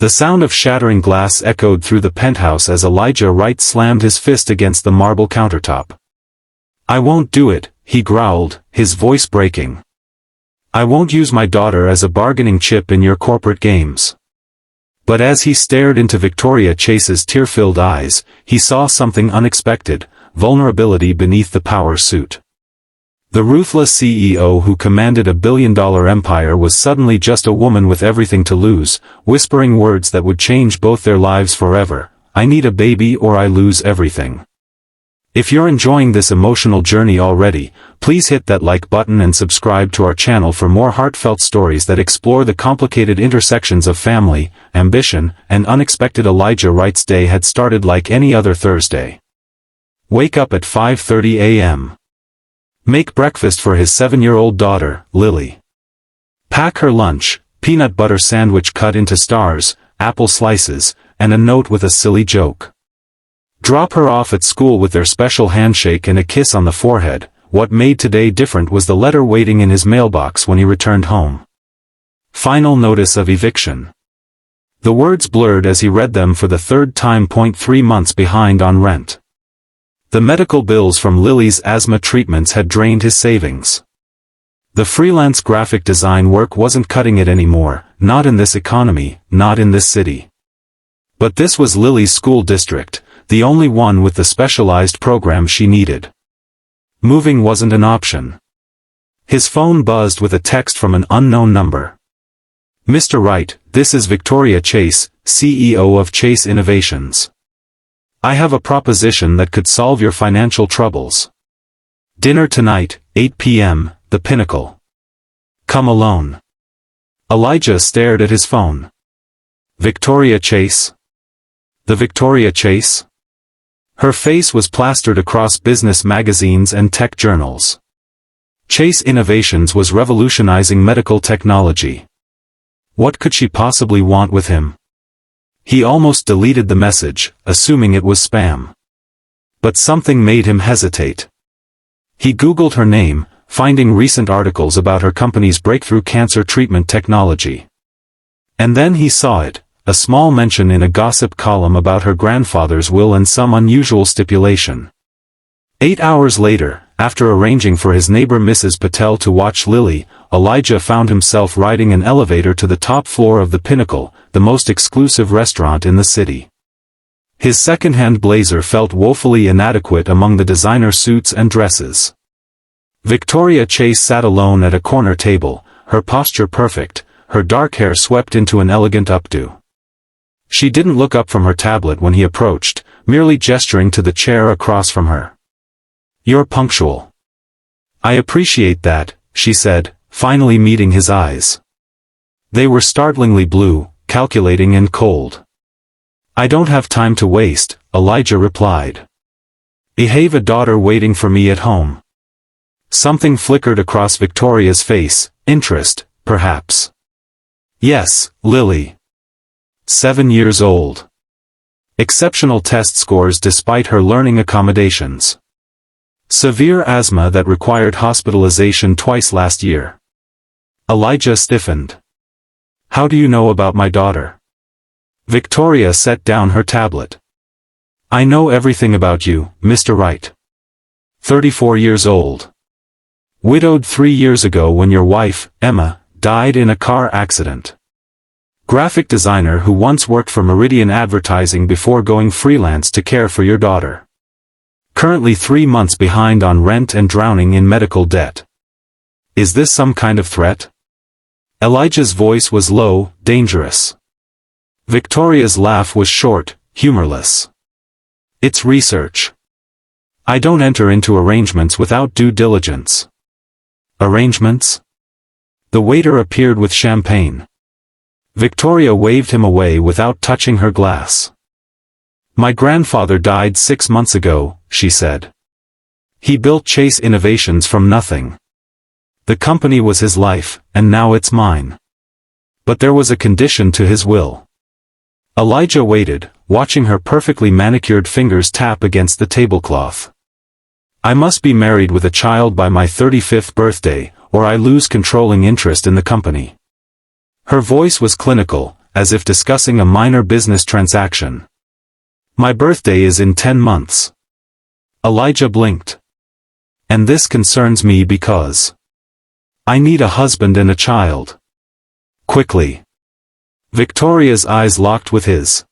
The sound of shattering glass echoed through the penthouse as Elijah Wright slammed his fist against the marble countertop. "I won't do it," he growled, his voice breaking. "I won't use my daughter as a bargaining chip in your corporate games." But as he stared into Victoria Chase's tear-filled eyes, he saw something unexpected: vulnerability beneath the power suit. The ruthless CEO who commanded a billion-dollar empire was suddenly just a woman with everything to lose, whispering words that would change both their lives forever. "I need a baby or I lose everything." If you're enjoying this emotional journey already, please hit that like button and subscribe to our channel for more heartfelt stories that explore the complicated intersections of family, ambition, and unexpected. Elijah Wright's day had started like any other Thursday. Wake up at 5:30 a.m. Make breakfast for his 7-year-old daughter, Lily. Pack her lunch: peanut butter sandwich cut into stars, apple slices, and a note with a silly joke. Drop her off at school with their special handshake and a kiss on the forehead. What made today different was the letter waiting in his mailbox when he returned home. Final notice of eviction. The words blurred as he read them for the third time. 3 months behind on rent. The medical bills from Lily's asthma treatments had drained his savings. The freelance graphic design work wasn't cutting it anymore, not in this economy, not in this city. But this was Lily's school district, the only one with the specialized program she needed. Moving wasn't an option. His phone buzzed with a text from an unknown number. "Mr. Wright, this is Victoria Chase, CEO of Chase Innovations. I have a proposition that could solve your financial troubles. Dinner tonight, 8 p.m., the Pinnacle. Come alone." Elijah stared at his phone. Victoria Chase? The Victoria Chase? Her face was plastered across business magazines and tech journals. Chase Innovations was revolutionizing medical technology. What could she possibly want with him? He almost deleted the message, assuming it was spam. But something made him hesitate. He Googled her name, finding recent articles about her company's breakthrough cancer treatment technology. And then he saw it, a small mention in a gossip column about her grandfather's will and some unusual stipulation. 8 hours later, after arranging for his neighbor Mrs. Patel to watch Lily, Elijah found himself riding an elevator to the top floor of the Pinnacle, the most exclusive restaurant in the city. His second-hand blazer felt woefully inadequate among the designer suits and dresses. Victoria Chase sat alone at a corner table, her posture perfect, her dark hair swept into an elegant updo. She didn't look up from her tablet when he approached, merely gesturing to the chair across from her. "You're punctual." "I appreciate that," she said, finally meeting his eyes. They were startlingly blue, calculating and cold. "I don't have time to waste," Elijah replied. "I have a daughter waiting for me at home." Something flickered across Victoria's face: interest, perhaps. "Yes, Lily. 7 years old. Exceptional test scores despite her learning accommodations. Severe asthma that required hospitalization twice last year." Elijah stiffened. "How do you know about my daughter?" Victoria set down her tablet. "I know everything about you, Mr. Wright. 34 years old. Widowed 3 years ago when your wife, Emma, died in a car accident. Graphic designer who once worked for Meridian Advertising before going freelance to care for your daughter. Currently 3 months behind on rent and drowning in medical debt. Is this some kind of threat?" Elijah's voice was low, dangerous. Victoria's laugh was short, humorless. "It's research. I don't enter into arrangements without due diligence." "Arrangements?" The waiter appeared with champagne. Victoria waved him away without touching her glass. "My grandfather died 6 months ago," she said. "He built Chase Innovations from nothing. The company was his life, and now it's mine. But there was a condition to his will." Elijah waited, watching her perfectly manicured fingers tap against the tablecloth. "I must be married with a child by my 35th birthday, or I lose controlling interest in the company." Her voice was clinical, as if discussing a minor business transaction. My birthday is in 10 months. Elijah blinked. And this concerns me because I need a husband and a child. Quickly. Victoria's eyes locked with his.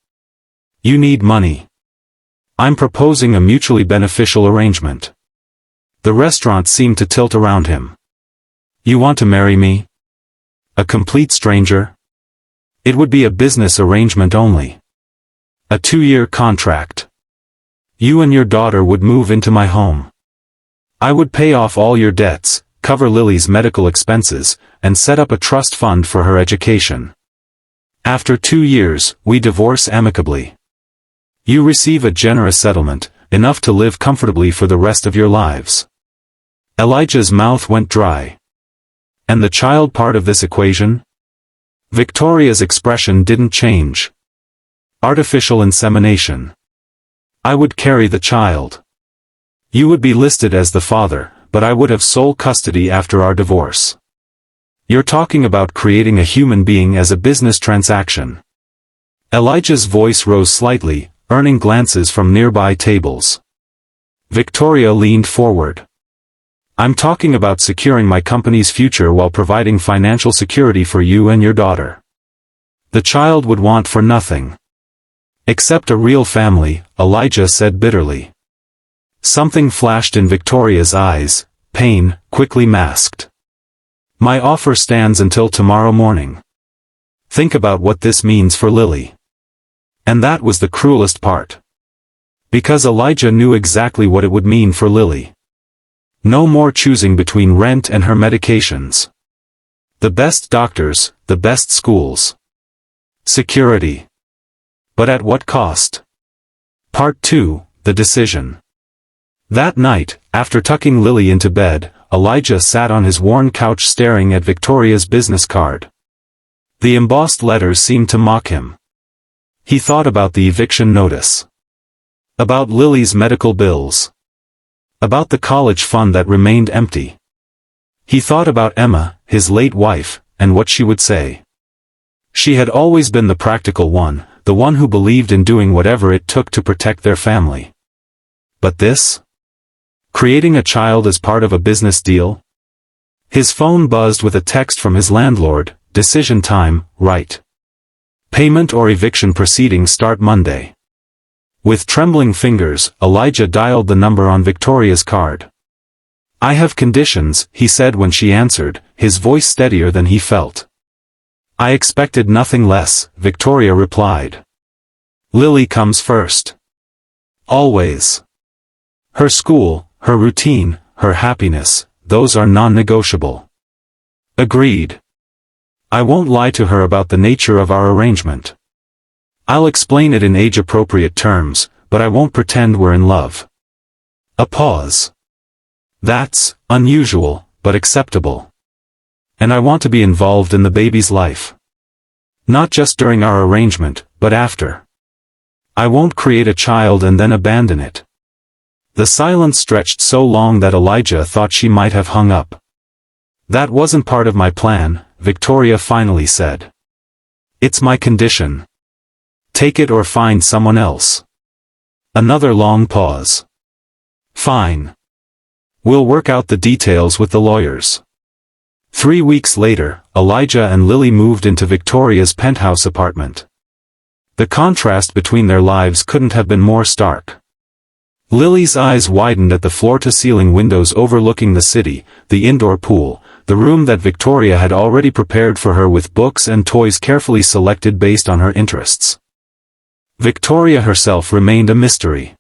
You need money. I'm proposing a mutually beneficial arrangement. The restaurant seemed to tilt around him. You want to marry me? A complete stranger? It would be a business arrangement only. A 2-year contract. You and your daughter would move into my home. I would pay off all your debts, cover Lily's medical expenses, and set up a trust fund for her education. After 2 years, we divorce amicably. You receive a generous settlement, enough to live comfortably for the rest of your lives. Elijah's mouth went dry. And the child part of this equation? Victoria's expression didn't change. Artificial insemination. I would carry the child. You would be listed as the father, but I would have sole custody after our divorce. You're talking about creating a human being as a business transaction. Elijah's voice rose slightly, earning glances from nearby tables. Victoria leaned forward. I'm talking about securing my company's future while providing financial security for you and your daughter. The child would want for nothing. Except a real family, Elijah said bitterly. Something flashed in Victoria's eyes, pain, quickly masked. My offer stands until tomorrow morning. Think about what this means for Lily. And that was the cruelest part. Because Elijah knew exactly what it would mean for Lily. No more choosing between rent and her medications. The best doctors, the best schools. Security. But at what cost? Part 2, the decision. That night, after tucking Lily into bed, Elijah sat on his worn couch staring at Victoria's business card. The embossed letters seemed to mock him. He thought about the eviction notice. About Lily's medical bills. About the college fund that remained empty. He thought about Emma, his late wife, and what she would say. She had always been the practical one, the one who believed in doing whatever it took to protect their family. But this? Creating a child as part of a business deal? His phone buzzed with a text from his landlord, decision time, Wright. Payment or eviction proceedings start Monday. With trembling fingers, Elijah dialed the number on Victoria's card. I have conditions, he said when she answered, his voice steadier than he felt. I expected nothing less, Victoria replied. Lily comes first. Always. Her school, her routine, her happiness, those are non-negotiable. Agreed. I won't lie to her about the nature of our arrangement. I'll explain it in age-appropriate terms, but I won't pretend we're in love. A pause. That's unusual, but acceptable. And I want to be involved in the baby's life. Not just during our arrangement, but after. I won't create a child and then abandon it. The silence stretched so long that Elijah thought she might have hung up. That wasn't part of my plan, Victoria finally said. It's my condition. Take it or find someone else. Another long pause. Fine. We'll work out the details with the lawyers. 3 weeks later, Elijah and Lily moved into Victoria's penthouse apartment. The contrast between their lives couldn't have been more stark. Lily's eyes widened at the floor-to-ceiling windows overlooking the city, the indoor pool, the room that Victoria had already prepared for her with books and toys carefully selected based on her interests. Victoria herself remained a mystery.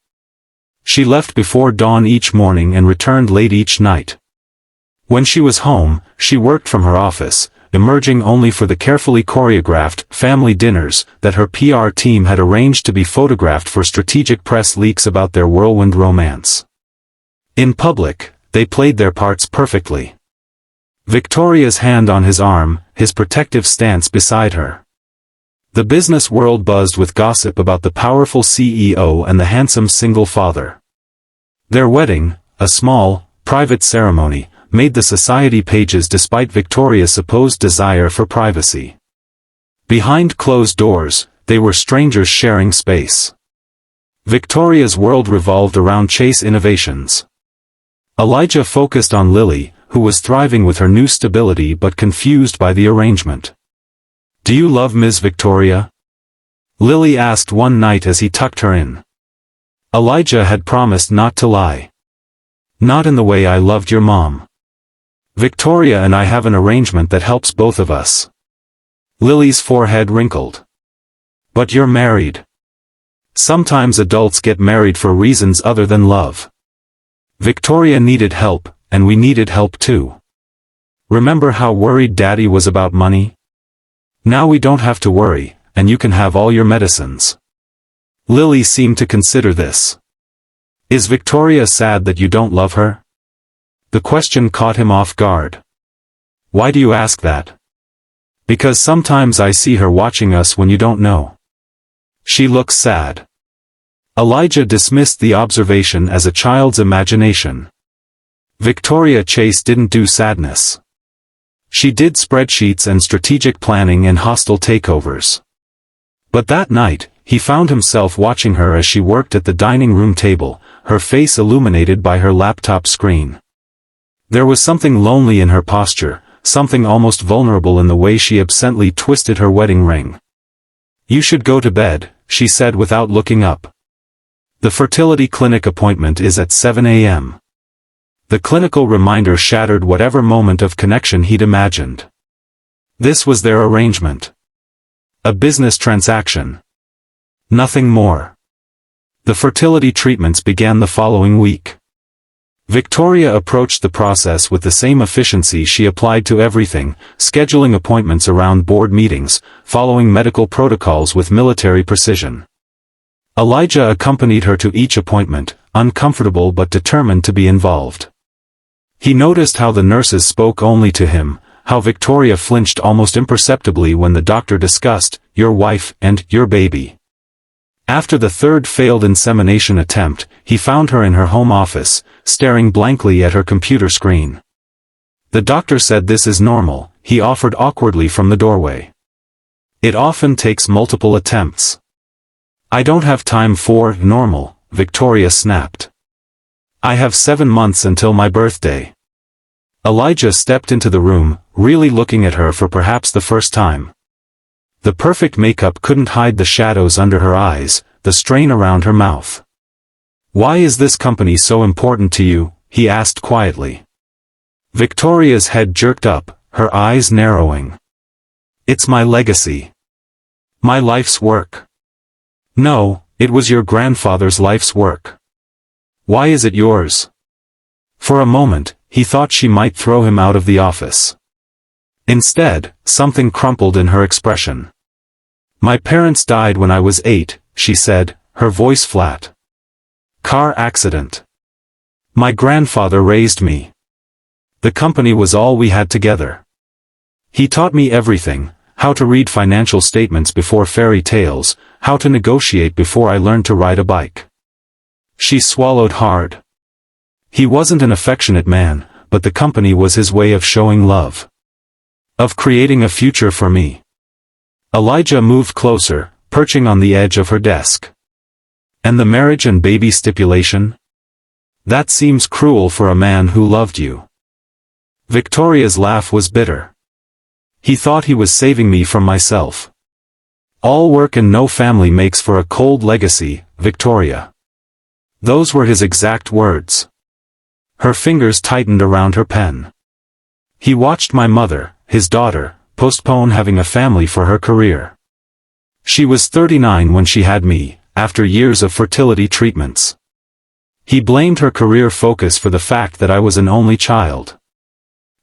She left before dawn each morning and returned late each night. When she was home, she worked from her office, emerging only for the carefully choreographed family dinners that her PR team had arranged to be photographed for strategic press leaks about their whirlwind romance. In public, they played their parts perfectly. Victoria's hand on his arm, his protective stance beside her. The business world buzzed with gossip about the powerful CEO and the handsome single father. Their wedding, a small, private ceremony, made the society pages despite Victoria's supposed desire for privacy. Behind closed doors, they were strangers sharing space. Victoria's world revolved around Chase Innovations. Elijah focused on Lily, who was thriving with her new stability but confused by the arrangement. "Do you love Ms. Victoria?" Lily asked one night as he tucked her in. Elijah had promised not to lie. "Not in the way I loved your mom. Victoria and I have an arrangement that helps both of us." Lily's forehead wrinkled. "But you're married. Sometimes adults get married for reasons other than love. Victoria needed help, and we needed help too. Remember how worried Daddy was about money? Now we don't have to worry, and you can have all your medicines." Lily seemed to consider this. "Is Victoria sad that you don't love her?" The question caught him off guard. "Why do you ask that?" "Because sometimes I see her watching us when you don't know. She looks sad." Elijah dismissed the observation as a child's imagination. Victoria Chase didn't do sadness. She did spreadsheets and strategic planning and hostile takeovers. But that night, he found himself watching her as she worked at the dining room table, her face illuminated by her laptop screen. There was something lonely in her posture, something almost vulnerable in the way she absently twisted her wedding ring. "You should go to bed," she said without looking up. "The fertility clinic appointment is at 7 a.m. The clinical reminder shattered whatever moment of connection he'd imagined. This was their arrangement. A business transaction. Nothing more. The fertility treatments began the following week. Victoria approached the process with the same efficiency she applied to everything, scheduling appointments around board meetings, following medical protocols with military precision. Elijah accompanied her to each appointment, uncomfortable but determined to be involved. He noticed how the nurses spoke only to him, how Victoria flinched almost imperceptibly when the doctor discussed, "your wife," and "your baby." After the third failed insemination attempt, he found her in her home office, staring blankly at her computer screen. "The doctor said this is normal," he offered awkwardly from the doorway. "It often takes multiple attempts." "I don't have time for normal," Victoria snapped. "I have 7 months until my birthday." Elijah stepped into the room, really looking at her for perhaps the first time. The perfect makeup couldn't hide the shadows under her eyes, the strain around her mouth. "Why is this company so important to you?" he asked quietly. Victoria's head jerked up, her eyes narrowing. "It's my legacy. My life's work." "No, it was your grandfather's life's work. Why is it yours?" For a moment, he thought she might throw him out of the office. Instead, something crumpled in her expression. "My parents died when I was 8, she said, her voice flat. "Car accident. My grandfather raised me. The company was all we had together. He taught me everything, how to read financial statements before fairy tales, how to negotiate before I learned to ride a bike." She swallowed hard. He wasn't an affectionate man, but the company was his way of showing love. Of creating a future for me. Elijah moved closer, perching on the edge of her desk. "And the marriage and baby stipulation? That seems cruel for a man who loved you." Victoria's laugh was bitter. "He thought he was saving me from myself. All work and no family makes for a cold legacy, Victoria." Those were his exact words. Her fingers tightened around her pen. "He watched my mother, his daughter, postpone having a family for her career. She was 39 when she had me, after years of fertility treatments. He blamed her career focus for the fact that I was an only child."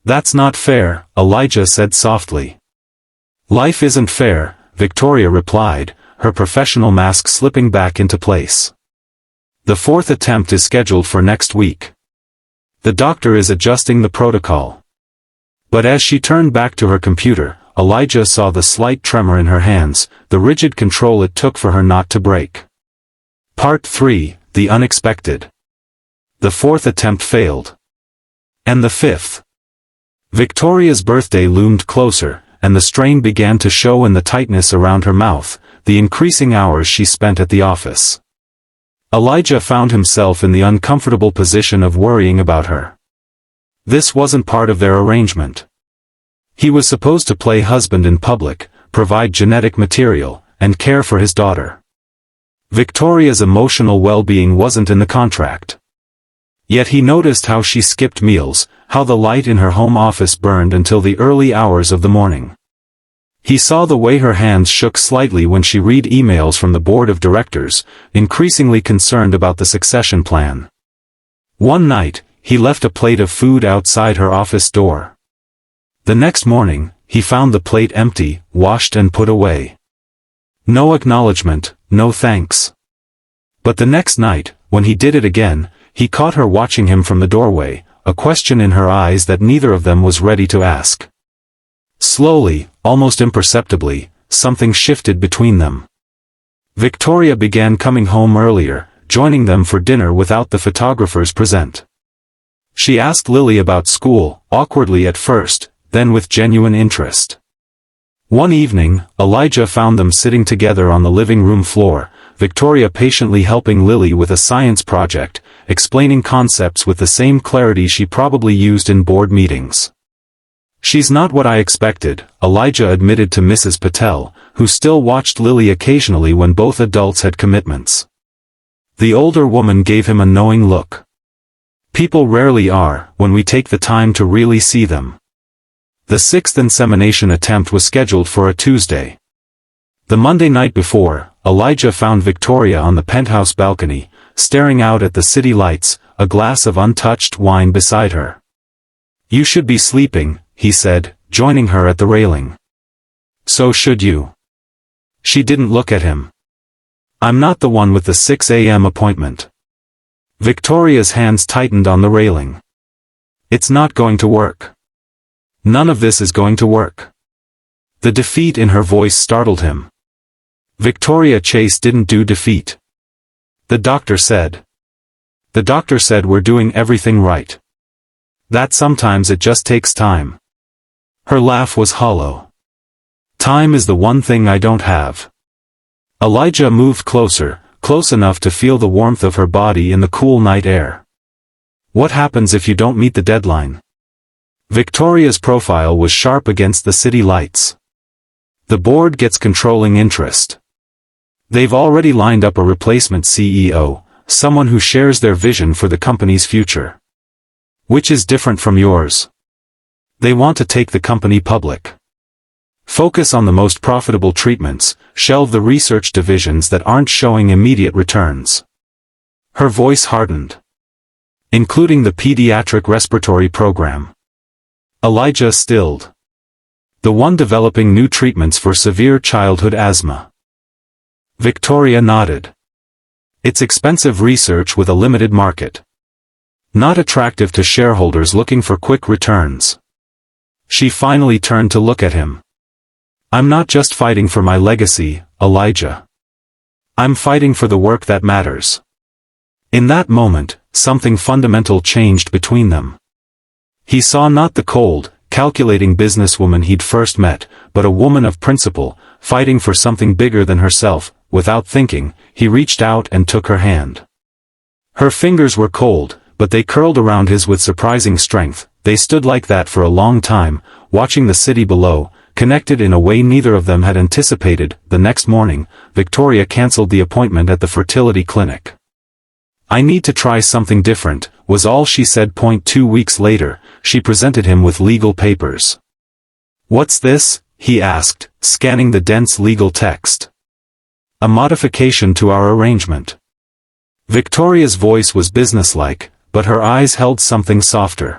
"That's not fair," Elijah said softly. "Life isn't fair," Victoria replied, her professional mask slipping back into place. "The 4th attempt is scheduled for next week. The doctor is adjusting the protocol." But as she turned back to her computer, Elijah saw the slight tremor in her hands, the rigid control it took for her not to break. Part 3, The Unexpected. The 4th attempt failed. And the 5th. Victoria's birthday loomed closer, and the strain began to show in the tightness around her mouth, the increasing hours she spent at the office. Elijah found himself in the uncomfortable position of worrying about her. This wasn't part of their arrangement. He was supposed to play husband in public, provide genetic material, and care for his daughter. Victoria's emotional well-being wasn't in the contract. Yet he noticed how she skipped meals, how the light in her home office burned until the early hours of the morning. He saw the way her hands shook slightly when she read emails from the board of directors, increasingly concerned about the succession plan. One night, he left a plate of food outside her office door. The next morning, he found the plate empty, washed and put away. No acknowledgement, no thanks. But the next night, when he did it again, he caught her watching him from the doorway, a question in her eyes that neither of them was ready to ask. Slowly, almost imperceptibly, something shifted between them. Victoria began coming home earlier, joining them for dinner without the photographers present. She asked Lily about school, awkwardly at first, then with genuine interest. One evening, Elijah found them sitting together on the living room floor, Victoria patiently helping Lily with a science project, explaining concepts with the same clarity she probably used in board meetings. "She's not what I expected," Elijah admitted to Mrs. Patel, who still watched Lily occasionally when both adults had commitments. The older woman gave him a knowing look. "People rarely are, when we take the time to really see them." The sixth insemination attempt was scheduled for a Tuesday. The Monday night before, Elijah found Victoria on the penthouse balcony, staring out at the city lights, a glass of untouched wine beside her. "You should be sleeping," he said, joining her at the railing. "So should you." She didn't look at him. "I'm not the one with the 6 a.m. appointment." Victoria's hands tightened on the railing. "It's not going to work. None of this is going to work." The defeat in her voice startled him. Victoria Chase didn't do defeat. "The doctor said. The doctor said we're doing everything right. That sometimes it just takes time." Her laugh was hollow. "Time is the one thing I don't have." Elijah moved closer, close enough to feel the warmth of her body in the cool night air. "What happens if you don't meet the deadline?" Victoria's profile was sharp against the city lights. "The board gets controlling interest. They've already lined up a replacement CEO, someone who shares their vision for the company's future. Which is different from yours. They want to take the company public. Focus on the most profitable treatments, shelve the research divisions that aren't showing immediate returns." Her voice hardened. "Including the pediatric respiratory program." Elijah stilled. "The one developing new treatments for severe childhood asthma." Victoria nodded. "It's expensive research with a limited market. Not attractive to shareholders looking for quick returns." She finally turned to look at him. "I'm not just fighting for my legacy, Elijah. I'm fighting for the work that matters." In that moment, something fundamental changed between them. He saw not the cold, calculating businesswoman he'd first met, but a woman of principle, fighting for something bigger than herself. Without thinking, he reached out and took her hand. Her fingers were cold, but they curled around his with surprising strength. They stood like that for a long time, watching the city below, connected in a way neither of them had anticipated. The next morning, Victoria canceled the appointment at the fertility clinic. "I need to try something different," was all she said. 2 weeks later, she presented him with legal papers. "What's this?" he asked, scanning the dense legal text. "A modification to our arrangement." Victoria's voice was businesslike, but her eyes held something softer.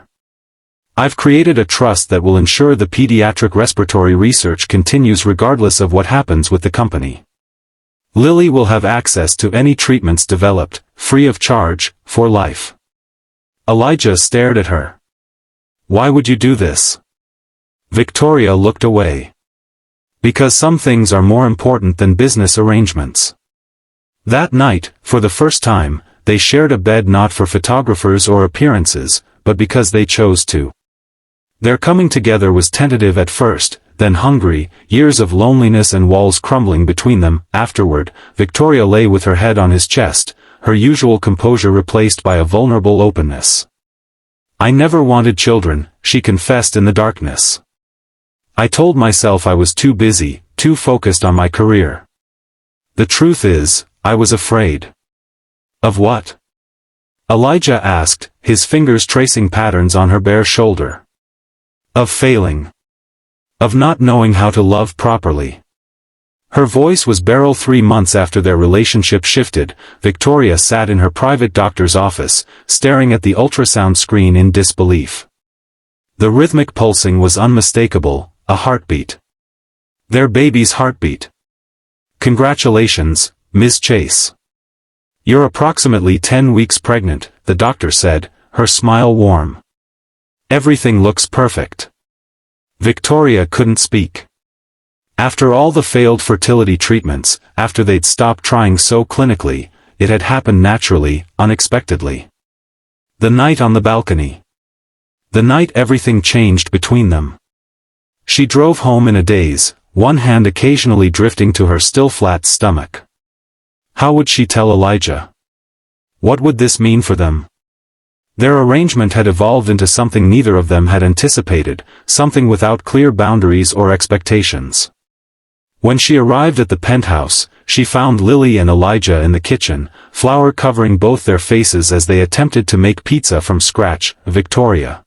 "I've created a trust that will ensure the pediatric respiratory research continues regardless of what happens with the company. Lily will have access to any treatments developed, free of charge, for life." Elijah stared at her. "Why would you do this?" Victoria looked away. "Because some things are more important than business arrangements." That night, for the first time, they shared a bed not for photographers or appearances, but because they chose to. Their coming together was tentative at first, then hungry, years of loneliness and walls crumbling between them. Afterward, Victoria lay with her head on his chest, her usual composure replaced by a vulnerable openness. "I never wanted children," she confessed in the darkness. "I told myself I was too busy, too focused on my career. The truth is, I was afraid." "Of what?" Elijah asked, his fingers tracing patterns on her bare shoulder. "Of failing. Of not knowing how to love properly." Her voice was barrel. 3 months after their relationship shifted, Victoria sat in her private doctor's office, staring at the ultrasound screen in disbelief. The rhythmic pulsing was unmistakable, a heartbeat. Their baby's heartbeat. "Congratulations, Ms. Chase. You're approximately 10 weeks pregnant," the doctor said, her smile warm. "Everything looks perfect." Victoria couldn't speak. After all the failed fertility treatments, after they'd stopped trying so clinically, it had happened naturally, unexpectedly. The night on the balcony. The night everything changed between them. She drove home in a daze, one hand occasionally drifting to her still flat stomach. How would she tell Elijah? What would this mean for them? Their arrangement had evolved into something neither of them had anticipated, something without clear boundaries or expectations. When she arrived at the penthouse, she found Lily and Elijah in the kitchen, flour covering both their faces as they attempted to make pizza from scratch. "Victoria."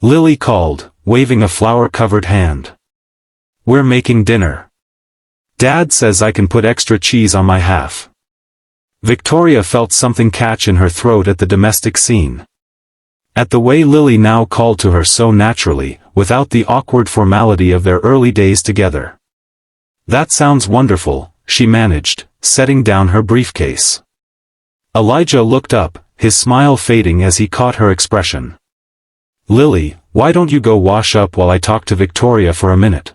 Lily called, waving a flour-covered hand. "We're making dinner. Dad says I can put extra cheese on my half." Victoria felt something catch in her throat at the domestic scene. At the way Lily now called to her so naturally, without the awkward formality of their early days together. "That sounds wonderful," she managed, setting down her briefcase. Elijah looked up, his smile fading as he caught her expression. "Lily, why don't you go wash up while I talk to Victoria for a minute?"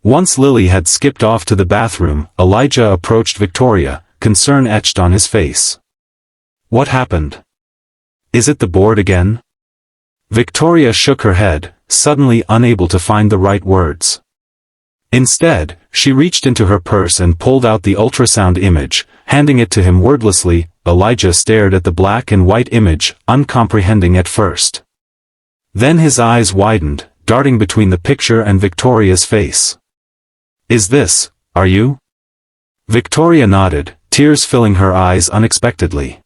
Once Lily had skipped off to the bathroom, Elijah approached Victoria, concern etched on his face. "What happened? Is it the board again?" Victoria shook her head, suddenly unable to find the right words. Instead, she reached into her purse and pulled out the ultrasound image, handing it to him wordlessly. Elijah stared at the black and white image, uncomprehending at first. Then his eyes widened, darting between the picture and Victoria's face. "Is this, are you?" Victoria nodded, tears filling her eyes unexpectedly.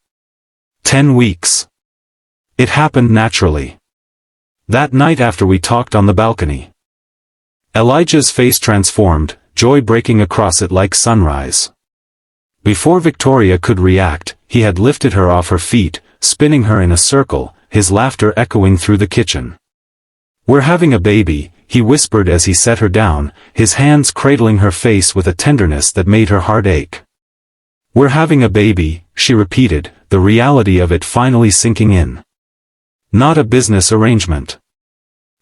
10 weeks. It happened naturally. That night after we talked on the balcony. Elijah's face transformed, joy breaking across it like sunrise. Before Victoria could react, he had lifted her off her feet, spinning her in a circle, his laughter echoing through the kitchen. "We're having a baby," he whispered as he set her down, his hands cradling her face with a tenderness that made her heart ache. "We're having a baby," she repeated, the reality of it finally sinking in. Not a business arrangement.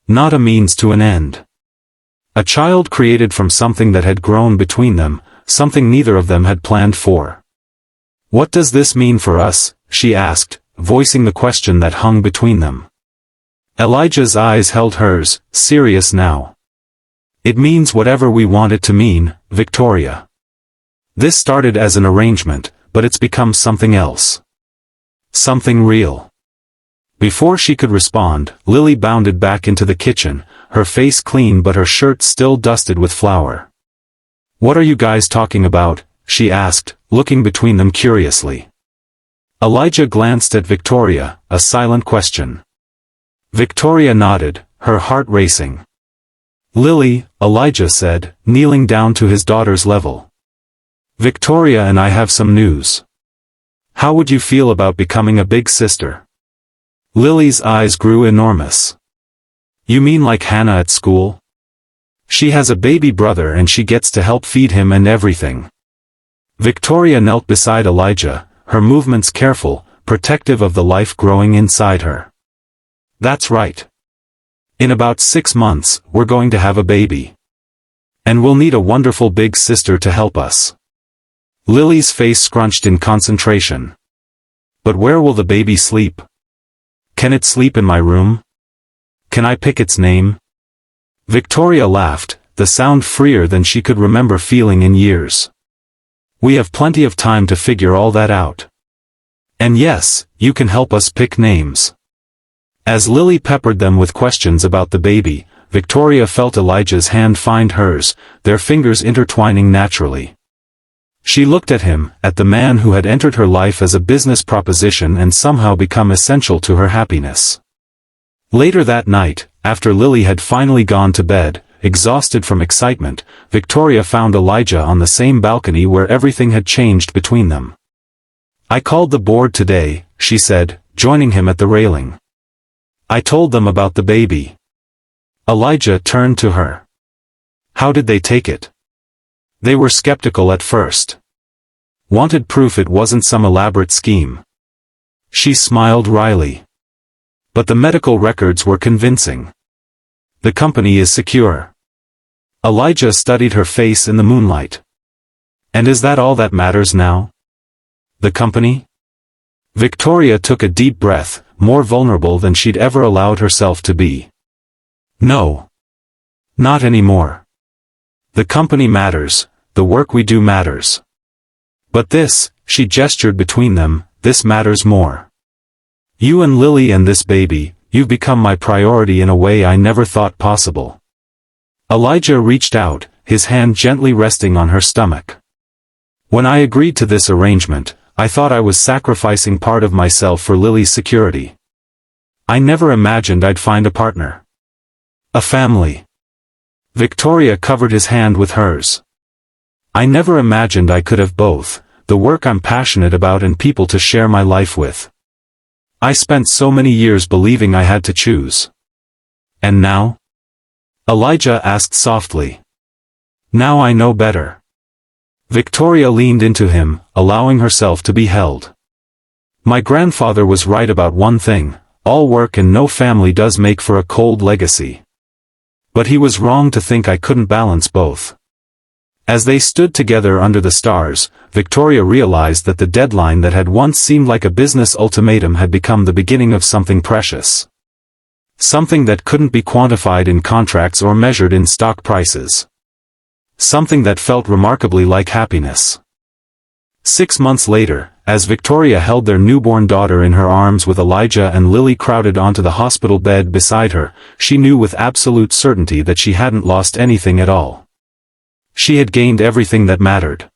Not a means to an end. A child created from something that had grown between them, something neither of them had planned for. "What does this mean for us?" she asked, voicing the question that hung between them. Elijah's eyes held hers, serious now. "It means whatever we want it to mean, Victoria. This started as an arrangement, but it's become something else. Something real." Before she could respond, Lily bounded back into the kitchen, her face clean but her shirt still dusted with flour. "What are you guys talking about?" she asked, looking between them curiously. Elijah glanced at Victoria, a silent question. Victoria nodded, her heart racing. "Lily," Elijah said, kneeling down to his daughter's level. "Victoria and I have some news. How would you feel about becoming a big sister?" Lily's eyes grew enormous. "You mean like Hannah at school? She has a baby brother and she gets to help feed him and everything." Victoria knelt beside Elijah, her movements careful, protective of the life growing inside her. "That's right. In about 6 months, we're going to have a baby. And we'll need a wonderful big sister to help us." Lily's face scrunched in concentration. "But where will the baby sleep? Can it sleep in my room? Can I pick its name?" Victoria laughed, the sound freer than she could remember feeling in years. We have plenty of time to figure all that out. And yes, you can help us pick names. As Lily peppered them with questions about the baby, Victoria felt Elijah's hand find hers, their fingers intertwining naturally. She looked at him, at the man who had entered her life as a business proposition and somehow become essential to her happiness. Later that night, after Lily had finally gone to bed, exhausted from excitement, Victoria found Elijah on the same balcony where everything had changed between them. I called the board today, she said, joining him at the railing. I told them about the baby. Elijah turned to her. How did they take it? They were skeptical at first. Wanted proof it wasn't some elaborate scheme. She smiled wryly. But the medical records were convincing. The company is secure. Elijah studied her face in the moonlight. And is that all that matters now? The company? Victoria took a deep breath, more vulnerable than she'd ever allowed herself to be. No. Not anymore. The company matters, the work we do matters. But this, she gestured between them, this matters more. You and Lily and this baby, you've become my priority in a way I never thought possible. Elijah reached out, his hand gently resting on her stomach. When I agreed to this arrangement, I thought I was sacrificing part of myself for Lily's security. I never imagined I'd find a partner. A family. Victoria covered his hand with hers. I never imagined I could have both, the work I'm passionate about and people to share my life with. I spent so many years believing I had to choose. And now? Elijah asked softly. Now I know better. Victoria leaned into him, allowing herself to be held. My grandfather was right about one thing, all work and no family does make for a cold legacy. But he was wrong to think I couldn't balance both. As they stood together under the stars, Victoria realized that the deadline that had once seemed like a business ultimatum had become the beginning of something precious. Something that couldn't be quantified in contracts or measured in stock prices. Something that felt remarkably like happiness. 6 months later, as Victoria held their newborn daughter in her arms with Elijah and Lily crowded onto the hospital bed beside her, she knew with absolute certainty that she hadn't lost anything at all. She had gained everything that mattered.